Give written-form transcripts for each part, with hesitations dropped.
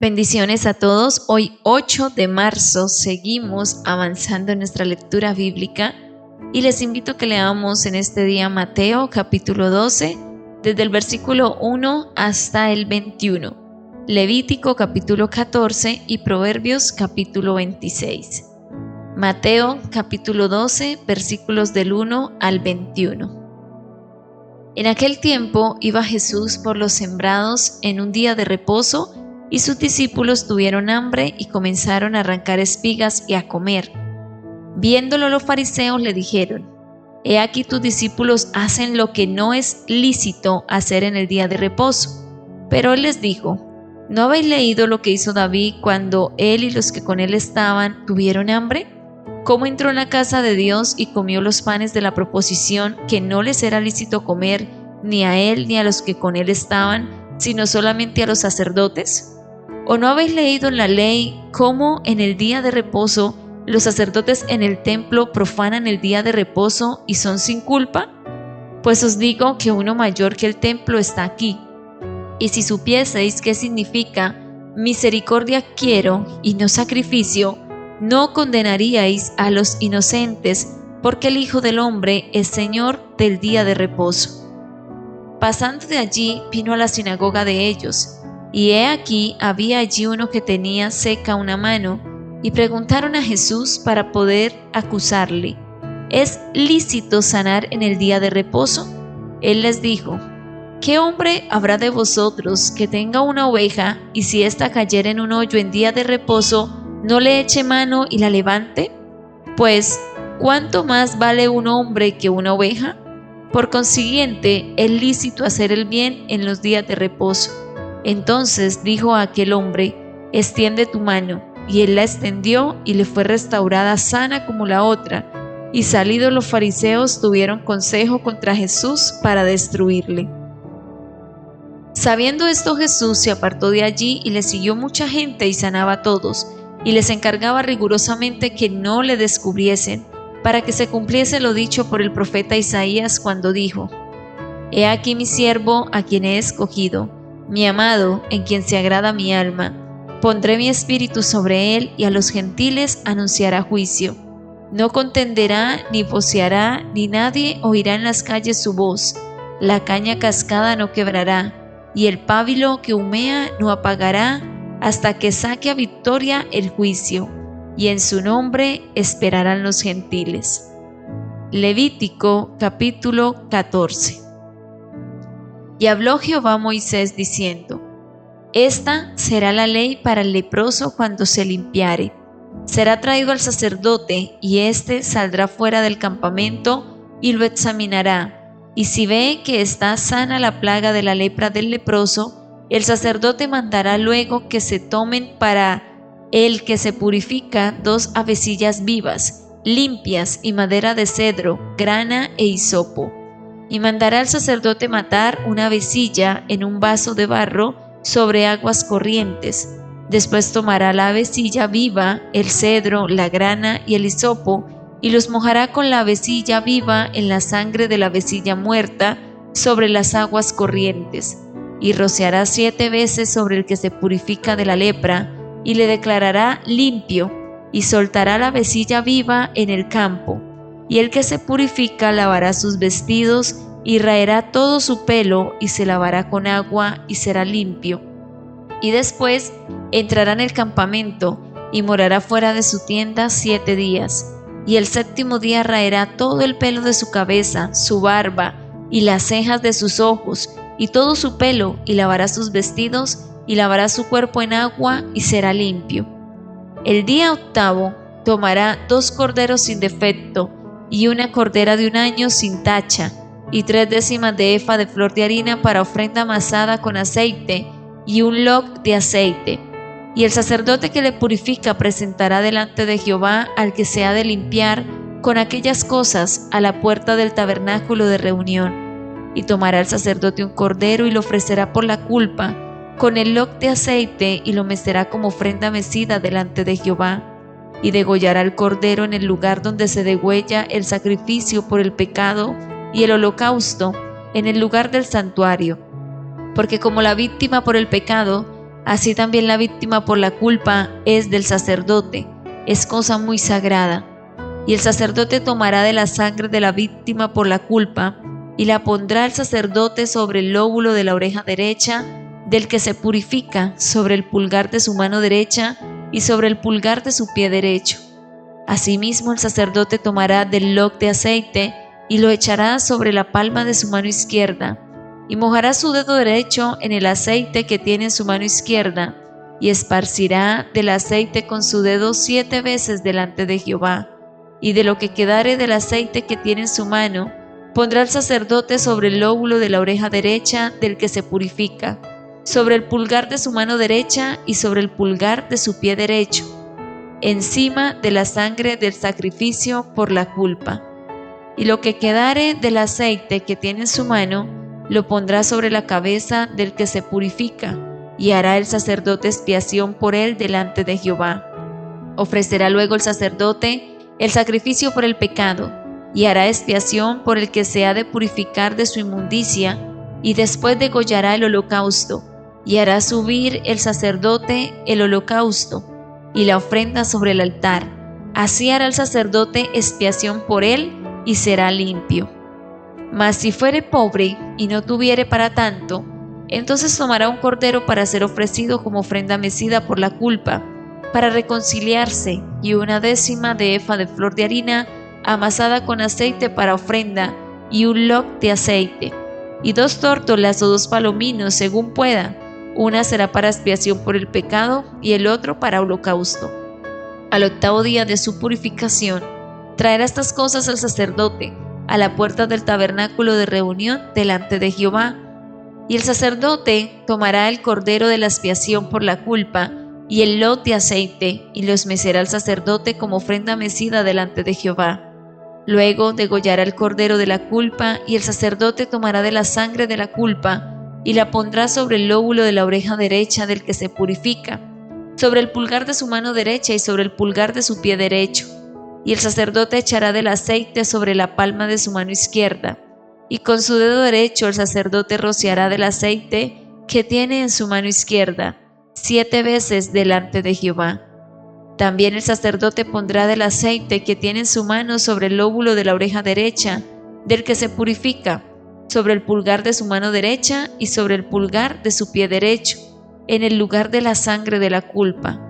Bendiciones a todos. Hoy 8 de marzo seguimos avanzando en nuestra lectura bíblica y les invito a que leamos en este día Mateo capítulo 12 desde el versículo 1 hasta el 21, Levítico capítulo 14 y Proverbios capítulo 26. Mateo capítulo 12 versículos del 1 al 21. En aquel tiempo iba Jesús por los sembrados en un día de reposo y sus discípulos tuvieron hambre y comenzaron a arrancar espigas y a comer. Viéndolo los fariseos le dijeron: He aquí tus discípulos hacen lo que no es lícito hacer en el día de reposo. Pero él les dijo: ¿No habéis leído lo que hizo David cuando él y los que con él estaban tuvieron hambre? ¿Cómo entró en la casa de Dios y comió los panes de la proposición que no les era lícito comer ni a él ni a los que con él estaban, sino solamente a los sacerdotes? ¿O no habéis leído en la ley cómo en el día de reposo los sacerdotes en el templo profanan el día de reposo y son sin culpa? Pues os digo que uno mayor que el templo está aquí. Y si supieseis qué significa misericordia quiero y no sacrificio, no condenaríais a los inocentes, porque el Hijo del Hombre es Señor del día de reposo. Pasando de allí vino a la sinagoga de ellos, y he aquí había allí uno que tenía seca una mano, y preguntaron a Jesús para poder acusarle: ¿Es lícito sanar en el día de reposo? Él les dijo: ¿Qué hombre habrá de vosotros que tenga una oveja, y si ésta cayere en un hoyo en día de reposo, no le eche mano y la levante? Pues, ¿cuánto más vale un hombre que una oveja? Por consiguiente, es lícito hacer el bien en los días de reposo. Entonces dijo a aquel hombre: extiende tu mano. Y él la extendió y le fue restaurada sana como la otra. Y salidos los fariseos tuvieron consejo contra Jesús para destruirle. Sabiendo esto, Jesús se apartó de allí y le siguió mucha gente y sanaba a todos, y les encargaba rigurosamente que no le descubriesen, para que se cumpliese lo dicho por el profeta Isaías cuando dijo: He aquí mi siervo a quien he escogido, mi amado en quien se agrada mi alma. Pondré mi espíritu sobre él y a los gentiles anunciará juicio. No contenderá ni voceará, ni nadie oirá en las calles su voz. La caña cascada no quebrará, y el pábilo que humea no apagará, hasta que saque a victoria el juicio, y en su nombre esperarán los gentiles. Levítico capítulo 14. Y habló Jehová a Moisés diciendo: Esta será la ley para el leproso cuando se limpiare. Será traído al sacerdote, y éste saldrá fuera del campamento y lo examinará, y si ve que está sana la plaga de la lepra del leproso, el sacerdote mandará luego que se tomen para el que se purifica 2 avecillas vivas, limpias, y madera de cedro, grana e hisopo. Y mandará el sacerdote matar una avecilla en un vaso de barro sobre aguas corrientes. Después tomará la avecilla viva, el cedro, la grana y el hisopo, y los mojará con la avecilla viva en la sangre de la avecilla muerta sobre las aguas corrientes. Y rociará 7 veces sobre el que se purifica de la lepra, y le declarará limpio, y soltará la avecilla viva en el campo. Y el que se purifica lavará sus vestidos, y raerá todo su pelo, y se lavará con agua, y será limpio. Y después entrará en el campamento, y morará fuera de su tienda 7 días. Y el 7º día raerá todo el pelo de su cabeza, su barba, y las cejas de sus ojos, y todo su pelo, y lavará sus vestidos, y lavará su cuerpo en agua, y será limpio. El día 8º tomará 2 corderos sin defecto, y una cordera de 1 año sin tacha, y 3 décimas de efa de flor de harina para ofrenda amasada con aceite, y un loc de aceite. Y el sacerdote que le purifica presentará delante de Jehová al que se ha de limpiar con aquellas cosas a la puerta del tabernáculo de reunión. Y tomará el sacerdote un cordero y lo ofrecerá por la culpa, con el loc de aceite, y lo mecerá como ofrenda mecida delante de Jehová. Y degollará el cordero en el lugar donde se degüella el sacrificio por el pecado y el holocausto, en el lugar del santuario. Porque como la víctima por el pecado Así también la víctima por la culpa es del sacerdote, es cosa muy sagrada. Y el sacerdote tomará de la sangre de la víctima por la culpa y la pondrá el sacerdote sobre el lóbulo de la oreja derecha del que se purifica, sobre el pulgar de su mano derecha y sobre el pulgar de su pie derecho. Asimismo el sacerdote tomará del loc de aceite y lo echará sobre la palma de su mano izquierda, y mojará su dedo derecho en el aceite que tiene en su mano izquierda, y esparcirá del aceite con su dedo 7 veces delante de Jehová. Y de lo que quedare del aceite que tiene en su mano, pondrá el sacerdote sobre el lóbulo de la oreja derecha del que se purifica, sobre el pulgar de su mano derecha y sobre el pulgar de su pie derecho, encima de la sangre del sacrificio por la culpa. Y lo que quedare del aceite que tiene en su mano, lo pondrá sobre la cabeza del que se purifica, y hará el sacerdote expiación por él delante de Jehová. Ofrecerá luego el sacerdote el sacrificio por el pecado, y hará expiación por el que se ha de purificar de su inmundicia, y después degollará el holocausto, y hará subir el sacerdote el holocausto y la ofrenda sobre el altar. Así hará el sacerdote expiación por él, y será limpio. Mas si fuere pobre y no tuviere para tanto, entonces tomará un cordero para ser ofrecido como ofrenda mecida por la culpa, para reconciliarse, y 1/10 de efa de flor de harina amasada con aceite para ofrenda, y un loc de aceite, y 2 tórtolas o 2 palominos según pueda. Una será para expiación por el pecado y el otro para holocausto. Al 8º día de su purificación, traerá estas cosas al sacerdote a la puerta del tabernáculo de reunión delante de Jehová. Y el sacerdote tomará el cordero de la expiación por la culpa y el loc de aceite, y los mecerá al sacerdote como ofrenda mecida delante de Jehová. Luego degollará el cordero de la culpa, y el sacerdote tomará de la sangre de la culpa y la pondrá sobre el lóbulo de la oreja derecha del que se purifica, sobre el pulgar de su mano derecha y sobre el pulgar de su pie derecho. Y el sacerdote echará del aceite sobre la palma de su mano izquierda, y con su dedo derecho el sacerdote rociará del aceite que tiene en su mano izquierda 7 veces delante de Jehová. También el sacerdote pondrá del aceite que tiene en su mano sobre el lóbulo de la oreja derecha del que se purifica, sobre el pulgar de su mano derecha y sobre el pulgar de su pie derecho, en el lugar de la sangre de la culpa.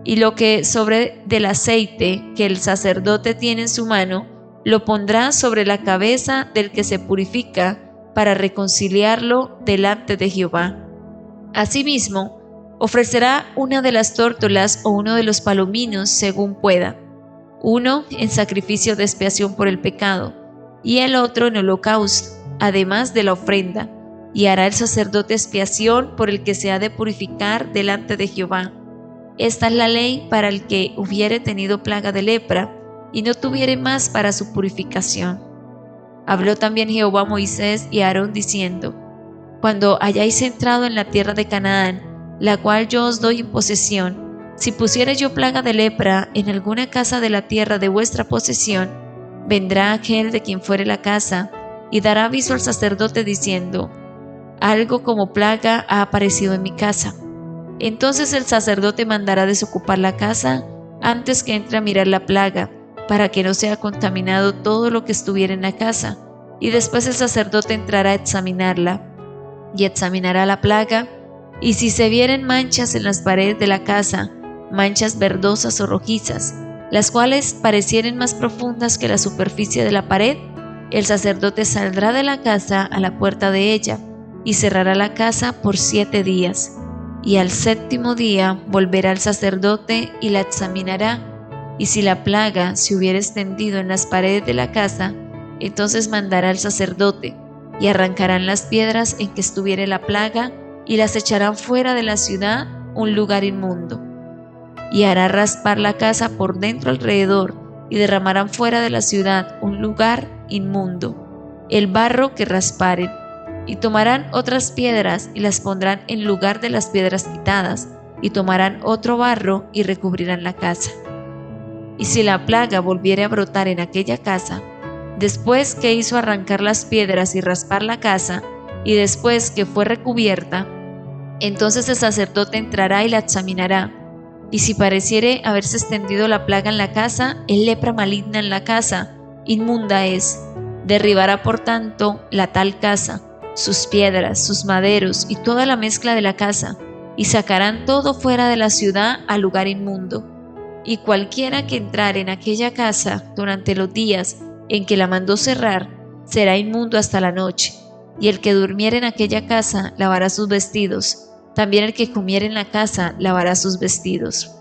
Y lo que sobre del aceite que el sacerdote tiene en su mano, lo pondrá sobre la cabeza del que se purifica, para reconciliarlo delante de Jehová. Asimismo, ofrecerá una de las tórtolas o uno de los palominos según pueda, uno en sacrificio de expiación por el pecado, y el otro en holocausto, además de la ofrenda, y hará el sacerdote expiación por el que se ha de purificar delante de Jehová. Esta es la ley para el que hubiere tenido plaga de lepra, y no tuviere más para su purificación. Habló también Jehová a Moisés y a Aarón diciendo: Cuando hayáis entrado en la tierra de Canaán, la cual yo os doy en posesión, si pusiere yo plaga de lepra en alguna casa de la tierra de vuestra posesión, vendrá aquel de quien fuere la casa, y dará aviso al sacerdote diciendo: algo como plaga ha aparecido en mi casa. Entonces el sacerdote mandará desocupar la casa antes que entre a mirar la plaga, para que no sea contaminado todo lo que estuviera en la casa, y después el sacerdote entrará a examinarla, y examinará la plaga, y si se vieren manchas en las paredes de la casa, manchas verdosas o rojizas, las cuales parecieren más profundas que la superficie de la pared, el sacerdote saldrá de la casa a la puerta de ella, y cerrará la casa por 7 días. Y al 7º día volverá el sacerdote y la examinará, y si la plaga se hubiera extendido en las paredes de la casa, entonces mandará el sacerdote, y arrancarán las piedras en que estuviere la plaga, y las echarán fuera de la ciudad, un lugar inmundo. Y hará raspar la casa por dentro alrededor, y derramarán fuera de la ciudad un lugar inmundo, el barro que rasparen. Y tomarán otras piedras y las pondrán en lugar de las piedras quitadas, y tomarán otro barro y recubrirán la casa. Y si la plaga volviere a brotar en aquella casa, después que hizo arrancar las piedras y raspar la casa, y después que fue recubierta, Entonces el sacerdote entrará y la examinará, y si pareciere haberse extendido la plaga en la casa, es lepra maligna en la casa, inmunda es. Derribará por tanto la tal casa, sus piedras, sus maderos y toda la mezcla de la casa, y sacarán todo fuera de la ciudad al lugar inmundo. Y cualquiera que entrare en aquella casa durante los días en que la mandó cerrar, será inmundo hasta la noche. Y el que durmiere en aquella casa lavará sus vestidos, también el que comiere en la casa lavará sus vestidos.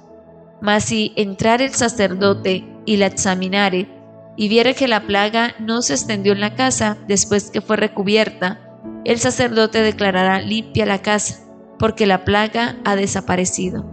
Mas si entrare el sacerdote y la examinare, y viere que la plaga no se extendió en la casa después que fue recubierta, el sacerdote declarará limpia la casa, porque la plaga ha desaparecido.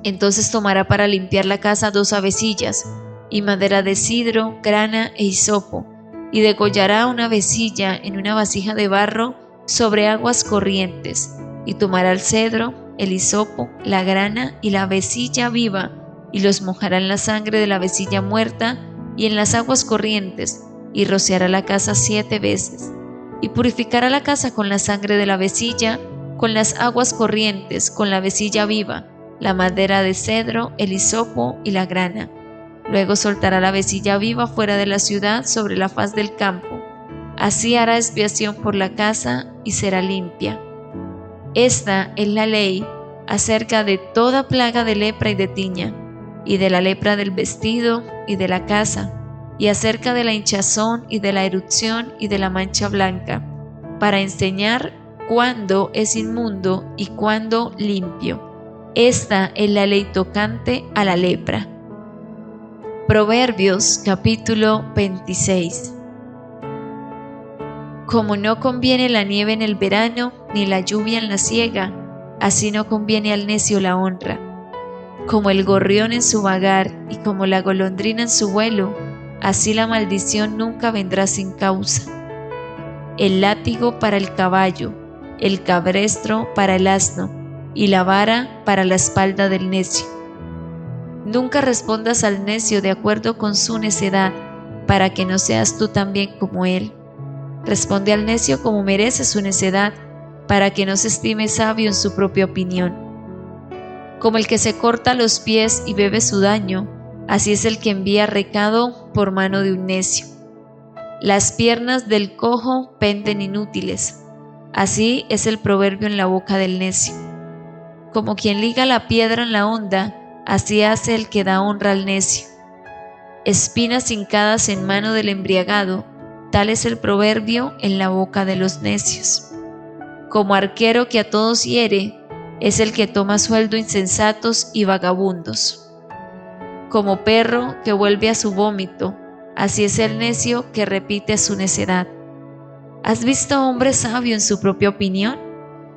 Entonces tomará para limpiar la casa 2 avecillas, y madera de cidro, grana e hisopo, y degollará una avecilla en una vasija de barro sobre aguas corrientes, y tomará el cedro, el hisopo, la grana y la avecilla viva, y los mojará en la sangre de la avecilla muerta y en las aguas corrientes, y rociará la casa 7 veces, y purificará la casa con la sangre de la avecilla, con las aguas corrientes, con la avecilla viva, la madera de cedro, el hisopo y la grana. Luego soltará la avecilla viva fuera de la ciudad sobre la faz del campo. Así hará expiación por la casa y será limpia. Esta es la ley acerca de toda plaga de lepra y de tiña, y de la lepra del vestido y de la casa, y acerca de la hinchazón y de la erupción y de la mancha blanca, para enseñar cuándo es inmundo y cuándo limpio. Esta es la ley tocante a la lepra. Proverbios capítulo 26. Como no conviene la nieve en el verano, ni la lluvia en la siega, así no conviene al necio la honra. Como el gorrión en su vagar y como la golondrina en su vuelo, así la maldición nunca vendrá sin causa. El látigo para el caballo, el cabestro para el asno, y la vara para la espalda del necio. Nunca respondas al necio de acuerdo con su necedad, para que no seas tú también como él. Responde al necio como merece su necedad, para que no se estime sabio en su propia opinión. Como el que se corta los pies y bebe su daño, así es el que envía recado por mano de un necio. Las piernas del cojo penden inútiles, así es el proverbio en la boca del necio. Como quien liga la piedra en la honda, así hace el que da honra al necio. Espinas hincadas en mano del embriagado, tal es el proverbio en la boca de los necios. Como arquero que a todos hiere, es el que toma sueldo insensatos y vagabundos. Como perro que vuelve a su vómito, así es el necio que repite su necedad. ¿Has visto hombre sabio en su propia opinión?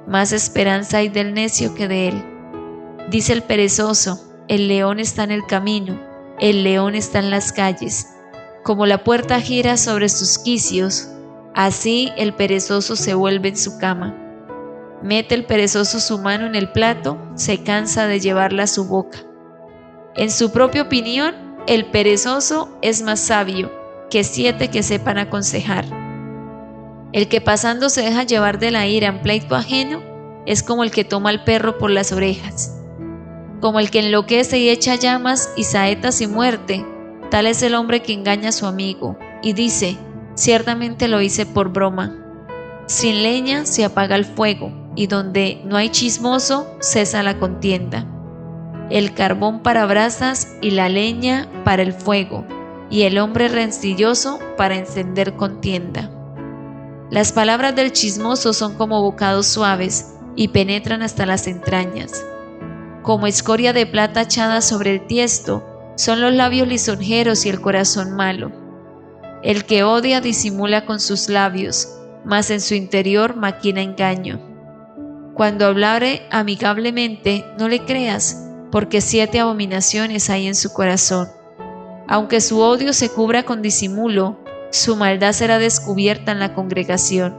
Más esperanza hay del necio que de él. Dice el perezoso: el león está en el camino, el león está en las calles. Como la puerta gira sobre sus quicios, así el perezoso se vuelve en su cama. Mete el perezoso su mano en el plato, se cansa de llevarla a su boca. En su propia opinión, el perezoso es más sabio que 7 que sepan aconsejar. El que pasando se deja llevar de la ira en pleito ajeno es como el que toma al perro por las orejas. Como el que enloquece y echa llamas y saetas y muerte, tal es el hombre que engaña a su amigo y dice: ciertamente lo hice por broma. Sin leña se apaga el fuego, y donde no hay chismoso cesa la contienda. El carbón para brasas y la leña para el fuego, y el hombre rencilloso para encender contienda. Las palabras del chismoso son como bocados suaves y penetran hasta las entrañas. Como escoria de plata echada sobre el tiesto, son los labios lisonjeros y el corazón malo. El que odia disimula con sus labios, mas en su interior maquina engaño. Cuando hablare amigablemente, no le creas, porque 7 abominaciones hay en su corazón. Aunque su odio se cubra con disimulo, su maldad será descubierta en la congregación.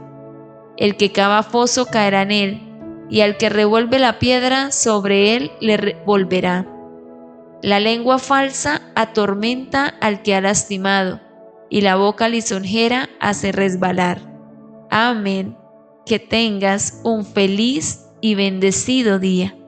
El que cava foso caerá en él, y al que revuelve la piedra sobre él le revolverá. La lengua falsa atormenta al que ha lastimado, y la boca lisonjera hace resbalar. Amén. Que tengas un feliz y bendecido día.